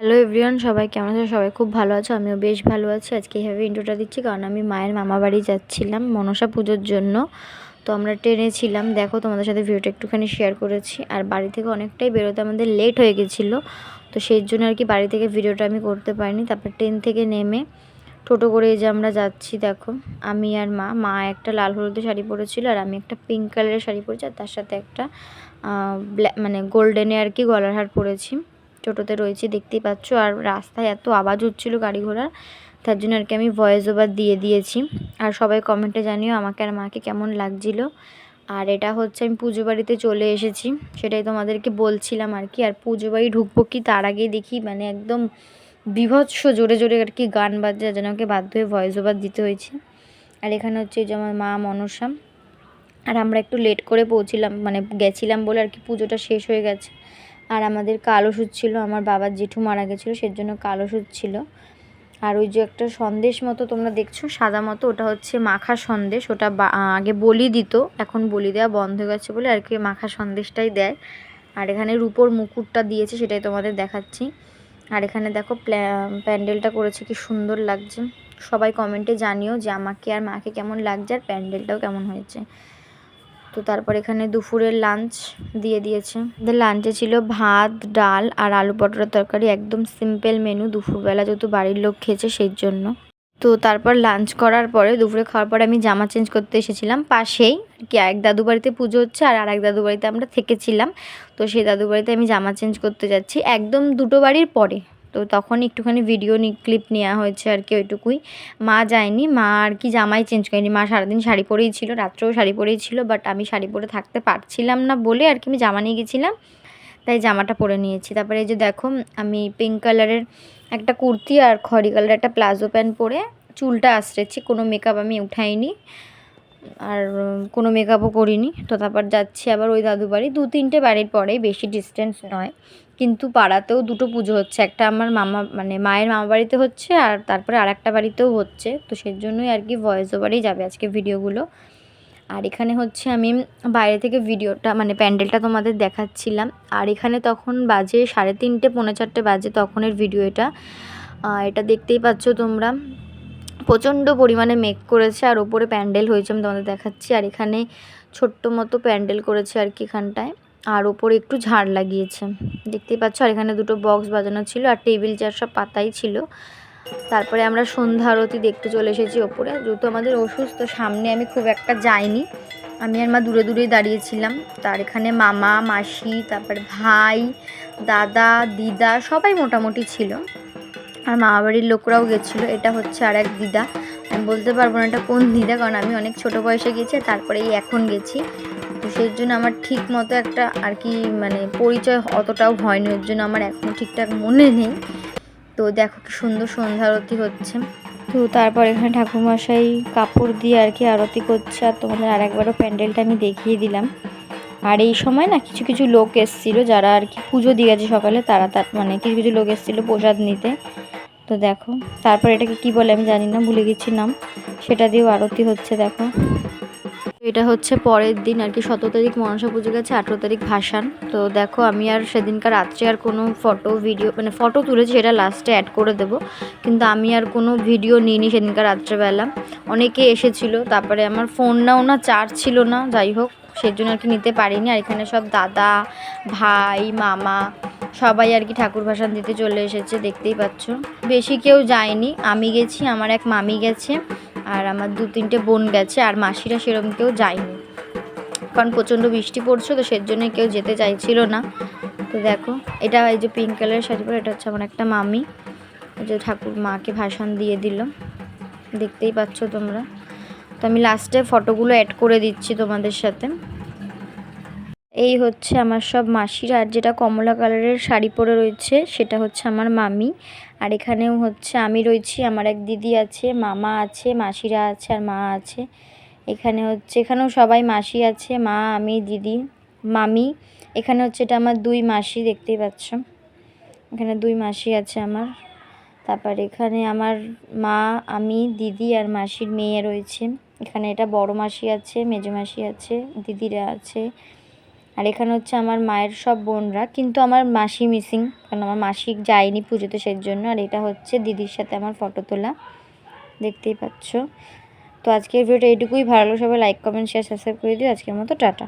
Hello everyone, সবাই কেমন আছো? সবাই খুব ভালো আছো, আমিও বেশ ভালো আছি। আজকে এইভাবে ইন্ট্রোটা দিচ্ছি কারণ আমি মায়ের মামা বাড়ি যাচ্ছিলাম মনসা পুজোর জন্য। তো আমরা ট্রেনে ছিলাম, দেখো তোমাদের সাথে ভিডিওটা একটুখানি শেয়ার করেছি। আর বাড়ি থেকে অনেকটাই বেরোতে আমাদের লেট হয়ে গেছিলো, তো সেই জন্য আর কি বাড়ি থেকে ভিডিওটা আমি করতে পারিনি। তারপর ট্রেন থেকে নেমে টোটো করে যে আমরা যাচ্ছি, দেখো আমি আর মা একটা লাল হলুদের শাড়ি পরেছিল আর আমি একটা পিঙ্ক কালারের শাড়ি পরেছি, আর তার সাথে একটা মানে গোল্ডেনে আর কি গলার হার পরেছি। টোটোতে রয়েছে, দেখতেই পাচ্ছ। আর রাস্তায় এত আওয়াজ হচ্ছিলো গাড়ি ঘোড়ার, তার জন্য আর কি আমি ভয়েস ওভার দিয়ে দিয়েছি। আর সবাই কমেন্টে জানিও আমাকে আর মাকে কেমন লাগছিল। আর এটা হচ্ছে আমি পুজো বাড়িতে চলে এসেছি, সেটাই তোমাদেরকে বলছিলাম আর কি। আর পুজো বাড়ি ঢুকবো কি তার আগেই দেখি মানে একদম বীভৎস জোরে জোরে আর কি গান বাজছে, যেন আমাকে বাধ্য হয়ে ভয়েস ওভার দিতে হয়েছে। আর এখানে হচ্ছে যে আমার মা মনসা। আর আমরা একটু লেট করে পৌঁছিলাম, মানে গেছিলাম বলে আর কি পুজোটা শেষ হয়ে গেছে। আর আমাদের কাল ওষুধ ছিল, আমার বাবার জেঠু মারা গেছিলো, সের জন্য কাল ওষুধ ছিল। আর ওই যে একটা সন্দেশ মতো তোমরা দেখছো সাদা মতো, ওটা হচ্ছে মাখা সন্দেশ। ওটা আগে বলি দিত, এখন বলি দেওয়া বন্ধ হয়ে গেছে বলে আর কি মাখা সন্দেশটাই দেয়। আর এখানে রূপোর মুকুটটা দিয়েছে, সেটাই তোমাদের দেখাচ্ছি। আর এখানে দেখো প্যান্ডেলটা করেছে, কি সুন্দর লাগছে। সবাই কমেন্টে জানিও যে আমাকে আর মাকে কেমন লাগছে আর প্যান্ডেলটাও কেমন হয়েছে। তো তারপর এখানে দুপুরের লাঞ্চ দিয়ে দিয়েছে। লাঞ্চে ছিল ভাত, ডাল আর আলু পটলের তরকারি, একদম সিম্পল মেনু। দুপুরবেলা যেহেতু বাড়ির লোক খেয়েছে সেই জন্য। তো তারপর লাঞ্চ করার পরে দুপুরে খাওয়ার পরে আমি জামা চেঞ্জ করতে এসেছিলাম পাশেই আর কি। এক দাদু বাড়িতে পুজো হচ্ছে আর আরেক দাদু বাড়িতে আমরা থেকেছিলাম। তো সেই দাদু বাড়িতে আমি জামা চেঞ্জ করতে যাচ্ছি একদম দুটো বাড়ির পরে। তো তখন একটুখানি ভিডিও ক্লিপ নেওয়া হয়েছে আর কি, ওইটুকুই। মা যায়নি, মা আর কি জামাই চেঞ্জ করেনি। মা সারাদিন শাড়ি পরেই ছিল, রাত্রেও শাড়ি পরেই ছিল, বাট আমি শাড়ি পরে থাকতে পারছিলাম না বলে আর কি আমি জামা নিয়ে গেছিলাম, তাই জামাটা পরে নিয়েছি। তারপরে এই যে দেখো আমি পিঙ্ক কালারের একটা কুর্তি আর খয়রি কালারের একটা প্লাজো প্যান্ট পরে চুলটা আঁচড়েছি, কোনো মেকআপ আমি উঠাইনি আর কোনো মেকআপও করিনি। তো তারপর যাচ্ছি আবার ওই দাদু বাড়ি, 2-3টে বাড়ির পরে, বেশি ডিস্টেন্স নয়। কিন্তু পাড়াতেও দুটো পুজো হচ্ছে, একটা আমার মামা মানে মায়ের মামা বাড়িতে হচ্ছে আর তারপরে আর একটা বাড়িতেও হচ্ছে। তো সেই জন্যই আর কি ভয়েস ওভারেই যাবে আজকে ভিডিওগুলো। আর এখানে হচ্ছে আমি বাইরে থেকে ভিডিওটা মানে প্যান্ডেলটা তোমাদের দেখাচ্ছিলাম। আর এখানে তখন বাজে 3:30 4:30 বাজে তখনের ভিডিও এটা। এটা দেখতেই পাচ্ছ তোমরা, প্রচণ্ড পরিমাণে মেঘ করেছে আর ওপরে প্যান্ডেল হয়েছে, আমি তোমাদের দেখাচ্ছি। আর এখানে ছোট্ট মতো প্যান্ডেল করেছে আর কি এখানটায়, আর ওপরে একটু ঝাড় লাগিয়েছে, দেখতেই পাচ্ছ। আর এখানে দুটো বক্স বাজানো ছিল আর টেবিল চেয়ার সব পাতাই ছিল। তারপরে আমরা সন্ধ্যা আরতি দেখতে চলে এসেছি ওপরে। যেহেতু আমাদের অসুস্থ, সামনে আমি খুব একটা যাইনি, আমি আর মা দূরে দূরেই দাঁড়িয়েছিলাম। তার এখানে মামা মাসি, তারপর ভাই, দাদা, দিদা সবাই মোটামুটি ছিল। আর মামা বাড়ির লোকরাও গেছিলো। এটা হচ্ছে আর এক দিদা, আমি বলতে পারবো না এটা কোন দিদা, কারণ আমি অনেক ছোট বয়সে গেছি তারপরেই এখন গেছি। তো সেই জন্য আমার ঠিক মতো একটা আর কি মানে পরিচয় অতটাও হয়নি, ওর জন্য আমার এখনও ঠিকঠাক মনে নেই। তো দেখো কি সুন্দর সন্ধ্যা আরতি হচ্ছে। তো তারপর এখানে ঠাকুরমশাই কাপড় দিয়ে আর কি আরতি করছে। আর তোমাদের আরেকবারও প্যান্ডেলটা আমি দেখিয়ে দিলাম। আর এই সময় না কিছু কিছু লোক এসেছিলো যারা আর কি পুজো দিয়ে গেছে সকালে, তারা মানে কিছু কিছু লোক এসেছিলো প্রসাদ নিতে। তো দেখো তারপর এটাকে কি বলে আমি জানি না, ভুলে গেছি নাম, সেটা দিয়েও আরতি হচ্ছে দেখো। এটা হচ্ছে পরের দিন আর কি, 17 তারিখ মনসা পুজো গেছে, 18 তারিখ ভাসান। তো দেখো আমি আর সেদিনকার রাত্রে আর কোনো ফটো ভিডিও মানে ফটো তুলেছি, সেটা লাস্টে অ্যাড করে দেবো, কিন্তু আমি আর কোনো ভিডিও নিইনি সেদিনকার রাত্রেবেলা। অনেকে এসেছিলো, তারপরে আমার ফোনটাও না চার্জ ছিল না, যাই হোক সেই জন্য আর কি নিতে পারিনি। আর এখানে সব দাদা, ভাই, মামা সবাই আর কি ঠাকুর ভাসান দিতে চলে এসেছে, দেখতেই পাচ্ছ। বেশি কেউ যায়নি, আমি গেছি, আমার এক মামি গেছে আর আমার 2-3টে বোন গেছে, আর মাসিরা সেরকম কেউ যায়নি, কারণ প্রচণ্ড বৃষ্টি পড়ছে, তো সের জন্যই কেউ যেতে চাইছিল না। তো দেখো এটা এই যে পিঙ্ক কালারের শাড়ি পরে, এটা হচ্ছে আমার একটা মামি, যে ঠাকুর মাকে ভাসান দিয়ে দিল, দেখতেই পাচ্ছ তোমরা। তো আমি লাস্টে ফটোগুলো অ্যাড করে দিচ্ছি তোমাদের সাথে। এই হচ্ছে আমার সব মাসিরা, আর যেটা কমলা কালারের শাড়ি পরে রয়েছে সেটা হচ্ছে আমার মামি। আর এখানেও হচ্ছে আমি রয়েছি, আমার এক দিদি আছে, মামা আছে, মাসিরা আছে আর মা আছে। এখানে হচ্ছে এখানেও সবাই মাসি আছে, মা, আমি, দিদি, মামি। এখানে হচ্ছে এটা আমার 2 মাসি, দেখতেই পাচ্ছ, এখানে 2 মাসি আছে আমার। তারপর এখানে আমার মা, আমি, দিদি আর মাসির মেয়ে রয়েছে। এখানে এটা বড় মাসি আছে, মেজো মাসি আছে, দিদিরা আছে, আর এখানে হচ্ছে আমার মায়ের সব বোনরা, কিন্তু আমার মাসি মিসিং, কারণ আমার মাসি যায়নি পুজোতে, সেই জন্য। আর এটা হচ্ছে দিদির সাথে আমার ফটো তোলা, দেখতেই পাচ্ছ। তো আজকের ভিডিওটা এইটুকুই। ভালো লাগলে সবাই লাইক কমেন্ট শেয়ার সাবস্ক্রাইব করে দিও। আজকের মতো টাটা।